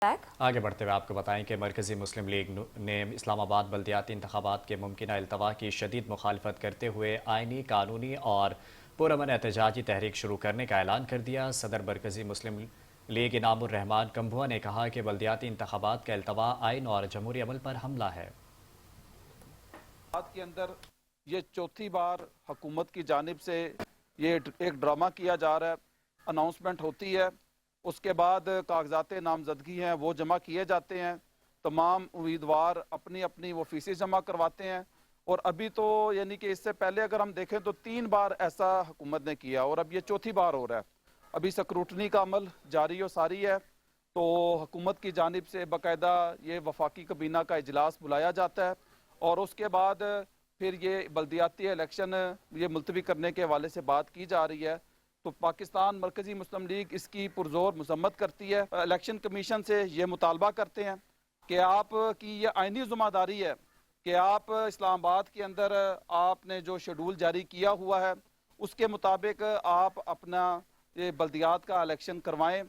आगे बढ़ते हुए आपको बताएं कि मरकज़ी मुस्लिम लीग ने इस्लामाबाद बल्दियाती इंतखाबात के मुमकिन अल्तवा की शदीद मुखालफत करते हुए आइनी, कानूनी और पुरअमन एहतजाजी तहरीक शुरू करने का ऐलान कर दिया। सदर मरकज़ी मुस्लिम लीग इनामुर रहमान कंबुआ ने कहा कि बल्दियाती इंतखाबात का अल्तवा आइन और जमहूरी अमल पर हमला है। के अंदर ये चौथी बार हुकूमत की जानिब से ये एक ड्रामा किया जा रहा है। अनाउंसमेंट होती है, उसके बाद कागजात नामजदगी हैं वो जमा किए जाते हैं, तमाम उम्मीदवार अपनी अपनी वो फीसें जमा करवाते हैं। और अभी तो यानी कि इससे पहले अगर हम देखें तो 3 बार ऐसा हुकूमत ने किया और अब ये चौथी बार हो रहा है। अभी स्क्रूटनी का अमल जारी व सारी है, तो हुकूमत की जानिब से बाकायदा ये वफाकी कबीना का इजलास बुलाया जाता है और उसके बाद फिर ये बल्दियाती इलेक्शन ये मुलतवी करने के हवाले से बात की जा रही है। तो पाकिस्तान मरकज़ी मुस्लिम लीग इसकी पुरजोर मजम्मत करती है। इलेक्शन कमीशन से ये मुतालबा करते हैं कि आप की ये आइनी ज़िम्मेदारी है कि आप इस्लामाबाद के अंदर आपने जो शेड्यूल जारी किया हुआ है उसके मुताबिक आप अपना ये बल्दियात का इलेक्शन करवाएं।